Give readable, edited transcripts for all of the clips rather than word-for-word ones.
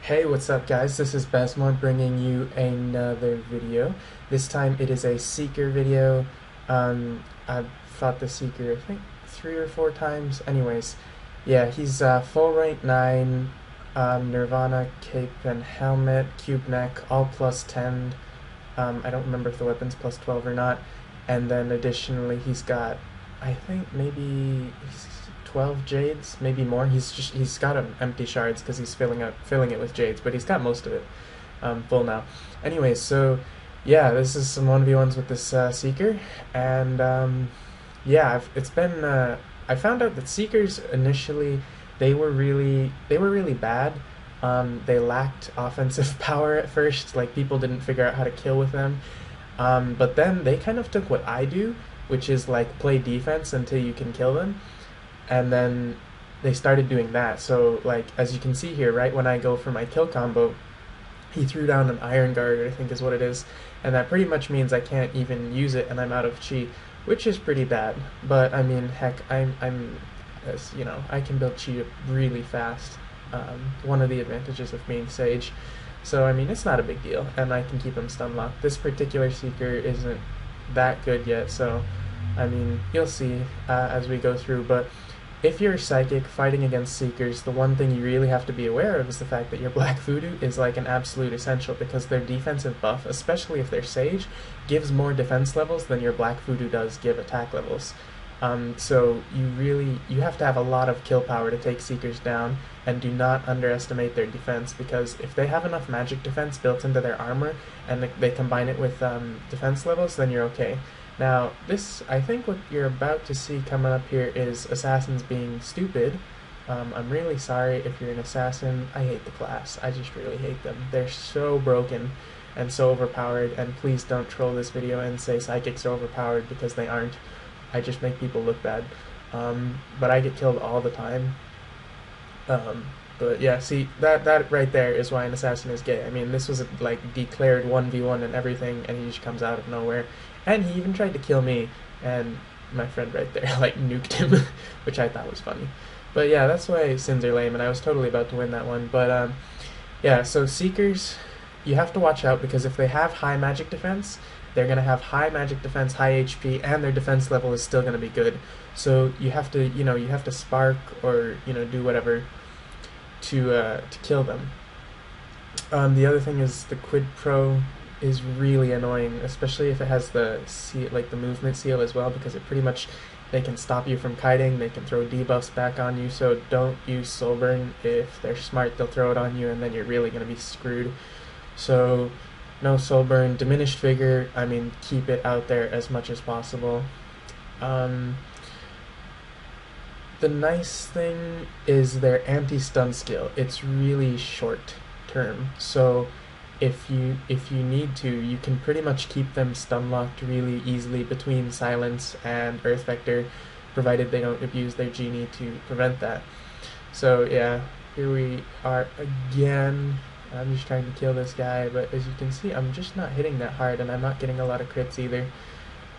Hey, what's up guys? This is Bezmor bringing you another video. This time it is a Seeker video. I've fought the Seeker I think 3 or 4 times. Anyways, yeah, he's full rank 9, Nirvana, Cape and Helmet, Cube Neck, all plus 10. I don't remember if the weapon's plus 12 or not. And then additionally he's got, I think maybe 12 jades, maybe more. He's got empty shards because he's filling it with jades, but he's got most of it full now. Anyways, so yeah, this is some 1v1s with this Seeker, and yeah, it's been. I found out that Seekers initially they were really bad. They lacked offensive power at first. Like people didn't figure out how to kill with them. But then they kind of took what I do, which is like play defense until you can kill them, and then they started doing that. So like as you can see here, right when I go for my kill combo, he threw down an iron guard, I think is what it is, and that pretty much means I can't even use it and I'm out of chi, which is pretty bad. But I mean, heck, I'm as you know, I can build chi up really fast. One of the advantages of being Sage. So I mean, it's not a big deal, and I can keep him stun locked. This particular Seeker isn't that good yet, so I mean, you'll see as we go through. But if you're Psychic fighting against Seekers, the one thing you really have to be aware of is the fact that your Black Voodoo is like an absolute essential, because their defensive buff, especially if they're Sage, gives more defense levels than your Black Voodoo does give attack levels. So you have to have a lot of kill power to take Seekers down, and do not underestimate their defense, because if they have enough magic defense built into their armor and they combine it with defense levels, then you're okay. Now, I think what you're about to see coming up here is assassins being stupid. I'm really sorry if you're an assassin. I hate the class. I just really hate them. They're so broken and so overpowered, and please don't troll this video and say psychics are overpowered, because they aren't. I just make people look bad. But I get killed all the time. But yeah, see, that right there is why an assassin is gay. I mean, this was a, like, declared 1v1 and everything, and he just comes out of nowhere. And he even tried to kill me, and my friend right there, like, nuked him, which I thought was funny. But yeah, that's why Sins are lame, and I was totally about to win that one. But yeah, so Seekers, you have to watch out, because if they have high magic defense, they're going to have high magic defense, high HP, and their defense level is still going to be good. So you have to, you have to spark or, do whatever to kill them. The other thing is the Quid Pro is really annoying, especially if it has the movement seal as well, because it pretty much, they can stop you from kiting, they can throw debuffs back on you, so don't use Soulburn. If they're smart, they'll throw it on you, and then you're really going to be screwed. So no Soulburn. Diminished Vigor, I mean, keep it out there as much as possible. The nice thing is their anti-stun skill. It's really short term, so if you need to, you can pretty much keep them stun locked really easily between Silence and Earth Vector, provided they don't abuse their genie to prevent that. So yeah, here we are again. I'm just trying to kill this guy, but as you can see, I'm just not hitting that hard, and I'm not getting a lot of crits either.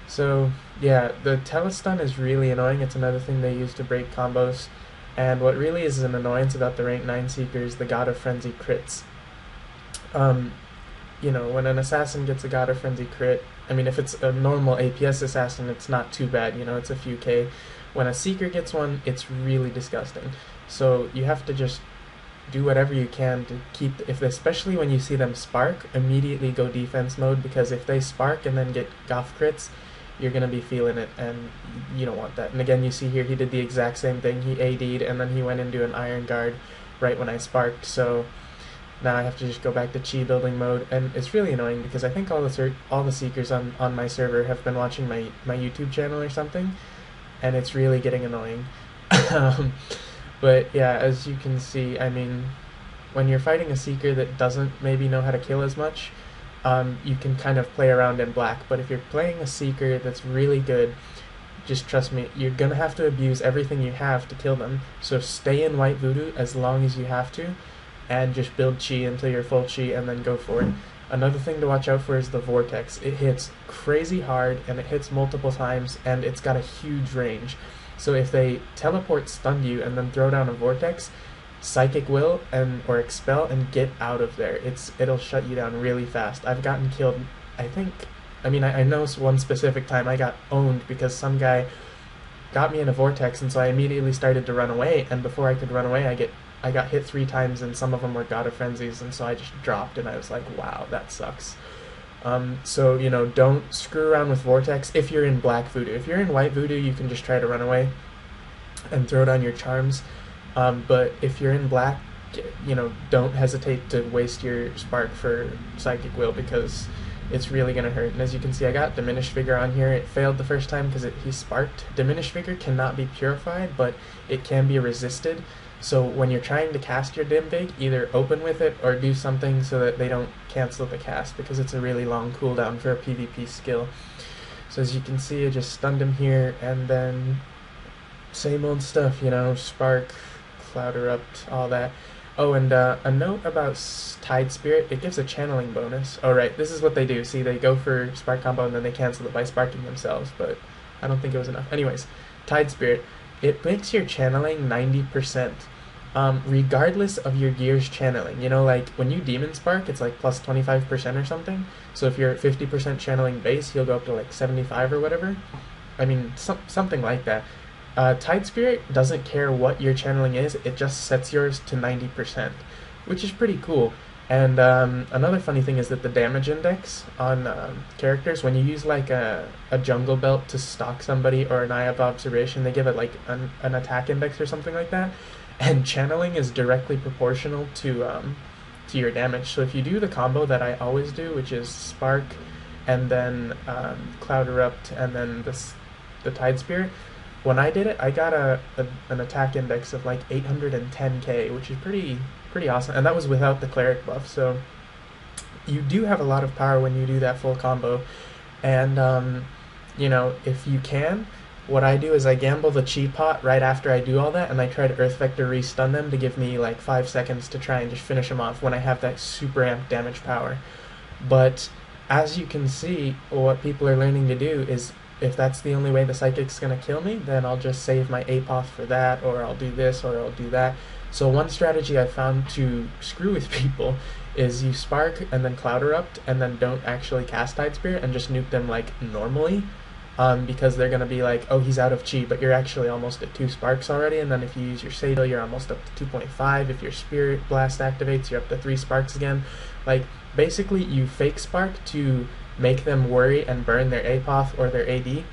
So yeah, the telestun is really annoying. It's another thing they use to break combos, and what really is an annoyance about the rank 9 Seekers, the God of Frenzy crits. When an assassin gets a God of Frenzy crit, I mean, if it's a normal APS assassin, it's not too bad, it's a few K. When a Seeker gets one, it's really disgusting. So you have to just do whatever you can to keep, especially when you see them spark, immediately go defense mode, because if they spark and then get goth crits, you're going to be feeling it, and you don't want that. And again, you see here, he did the exact same thing. He AD'd, and then he went into an Iron Guard right when I sparked, so now I have to just go back to chi building mode, and it's really annoying, because I think all the Seekers on my server have been watching my YouTube channel or something, and it's really getting annoying. But yeah, as you can see, I mean, when you're fighting a Seeker that doesn't maybe know how to kill as much, you can kind of play around in black. But if you're playing a Seeker that's really good, just trust me, you're gonna have to abuse everything you have to kill them. So stay in white voodoo as long as you have to, and just build chi until you're full chi, and then go for it. Another thing to watch out for is the vortex. It hits crazy hard, and it hits multiple times, and it's got a huge range. So if they teleport stun you and then throw down a vortex, Psychic Will or Expel and get out of there. It'll shut you down really fast. I've gotten killed, I think, I know one specific time I got owned because some guy got me in a vortex, and so I immediately started to run away, and before I could run away, I got hit 3 times, and some of them were God of Frenzies, and so I just dropped, and I was like, wow, that sucks. So, don't screw around with Vortex if you're in Black Voodoo. If you're in White Voodoo, you can just try to run away and throw down your charms. But if you're in Black, don't hesitate to waste your Spark for Psychic Will, because it's really going to hurt. And as you can see, I got Diminished Vigor on here. It failed the first time because he sparked. Diminished Vigor cannot be purified, but it can be resisted. So when you're trying to cast your Dim Vig, either open with it or do something so that they don't cancel the cast, because it's a really long cooldown for a PvP skill. So as you can see, I just stunned him here, and then same old stuff, Spark, Cloud Erupt, all that. Oh, and a note about Tide Spirit, it gives a channeling bonus. Oh right, this is what they do. See, they go for Spark combo and then they cancel it by sparking themselves, but I don't think it was enough. Anyways, Tide Spirit, it makes your channeling 90%. Regardless of your gear's channeling. Like when you Demon Spark, it's like plus 25% or something. So if you're at 50% channeling base, you'll go up to like 75 or whatever. Something like that. Tide Spirit doesn't care what your channeling is, it just sets yours to 90%, which is pretty cool. And another funny thing is that the damage index on characters, when you use like a jungle belt to stalk somebody or an Eye of Observation, they give it like an attack index or something like that. And channeling is directly proportional to your damage. So if you do the combo that I always do, which is Spark and then Cloud Erupt and then the Tide Spirit, when I did it, I got an attack index of like 810k, which is pretty awesome. And that was without the Cleric buff. So you do have a lot of power when you do that full combo. And if you can, what I do is I gamble the Chi Pot right after I do all that, and I try to Earth Vector re-stun them to give me like 5 seconds to try and just finish them off when I have that super amped damage power. But as you can see, what people are learning to do is, if that's the only way the Psychic's going to kill me, then I'll just save my Apoth for that, or I'll do this, or I'll do that. So one strategy I found to screw with people is you Spark and then Cloud Erupt, and then don't actually cast Tide Spirit, and just nuke them like normally. Because they're going to be like, oh, he's out of Chi, but you're actually almost at 2 Sparks already, and then if you use your Sato, you're almost up to 2.5. If your Spirit Blast activates, you're up to 3 Sparks again. Like, basically, you fake Spark to make them worry and burn their Apoth or their AD,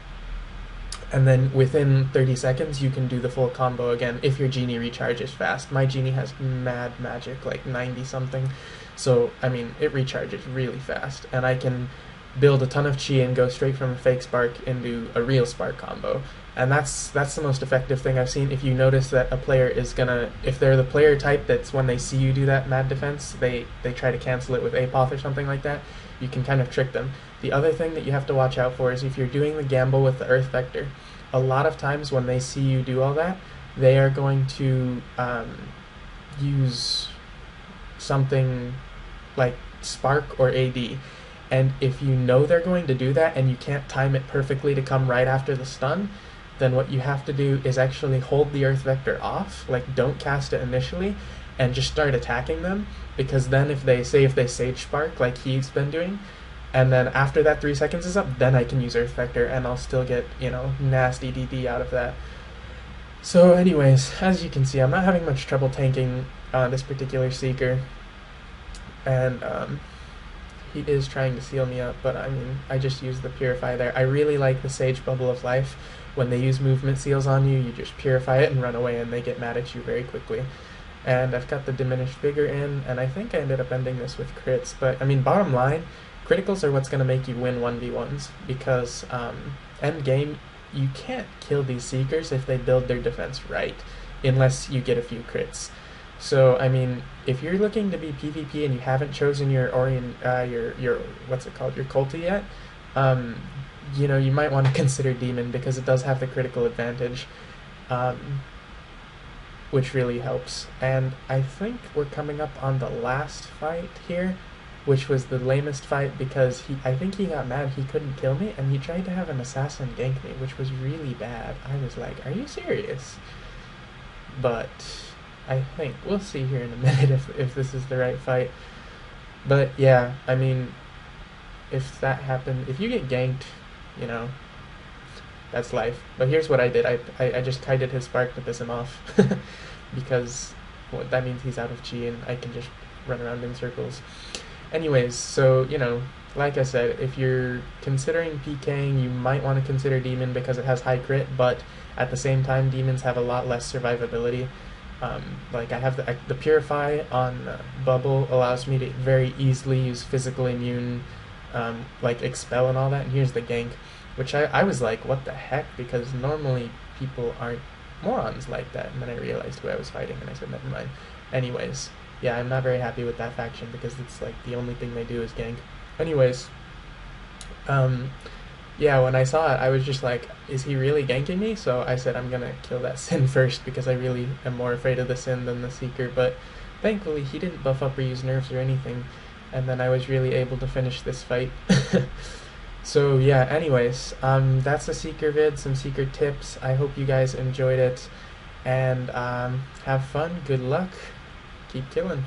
and then within 30 seconds, you can do the full combo again if your Genie recharges fast. My Genie has mad magic, like 90-something, so, it recharges really fast, and I can build a ton of Chi and go straight from a fake Spark into a real Spark combo. And that's the most effective thing I've seen. If you notice that a player is gonna, if they're the player type that's when they see you do that mad defense, they try to cancel it with Apoth or something like that, you can kind of trick them. The other thing that you have to watch out for is if you're doing the gamble with the Earth Vector, a lot of times when they see you do all that, they are going to use something like Spark or AD. And if you know they're going to do that and you can't time it perfectly to come right after the stun, then what you have to do is actually hold the Earth Vector off, like don't cast it initially, and just start attacking them, because then if they Sage Spark like he's been doing, and then after that 3 seconds is up, then I can use Earth Vector and I'll still get, nasty DD out of that. So anyways, as you can see, I'm not having much trouble tanking this particular Seeker, and he is trying to seal me up, but I just use the Purify there. I really like the Sage Bubble of Life. When they use movement seals on you, you just purify it and run away, and they get mad at you very quickly. And I've got the Diminished Vigor in, and I think I ended up ending this with crits, but bottom line, criticals are what's going to make you win 1v1s, because end game, you can't kill these Seekers if they build their defense right, unless you get a few crits. So, if you're looking to be PvP and you haven't chosen your what's it called, your culti yet, you might want to consider Demon, because it does have the critical advantage, which really helps. And I think we're coming up on the last fight here, which was the lamest fight, because I think he got mad he couldn't kill me, and he tried to have an assassin gank me, which was really bad. I was like, are you serious? But I think. We'll see here in a minute if this is the right fight. But yeah, I mean, if that happened, if you get ganked, you know, that's life. But here's what I did. I just kited his spark to piss him off. Because well, that means he's out of chi and I can just run around in circles. Anyways, so, you know, like I said, if you're considering PKing, you might want to consider Demon because it has high crit, but at the same time, Demons have a lot less survivability. Like I have the Purify on Bubble allows me to very easily use physical immune, like Expel and all that, and here's the Gank, which I was like, what the heck, because normally people aren't morons like that, and then I realized who I was fighting, and I said, never mind. Anyways, yeah, I'm not very happy with that faction because it's like the only thing they do is gank. Anyways, yeah, when I saw it, I was just like, is he really ganking me? So I said, I'm gonna kill that Sin first because I really am more afraid of the Sin than the Seeker, but thankfully he didn't buff up or use nerfs or anything, and then I was really able to finish this fight. So yeah, anyways, that's the Seeker vid, some Seeker tips. I hope you guys enjoyed it, and have fun, good luck, keep killing.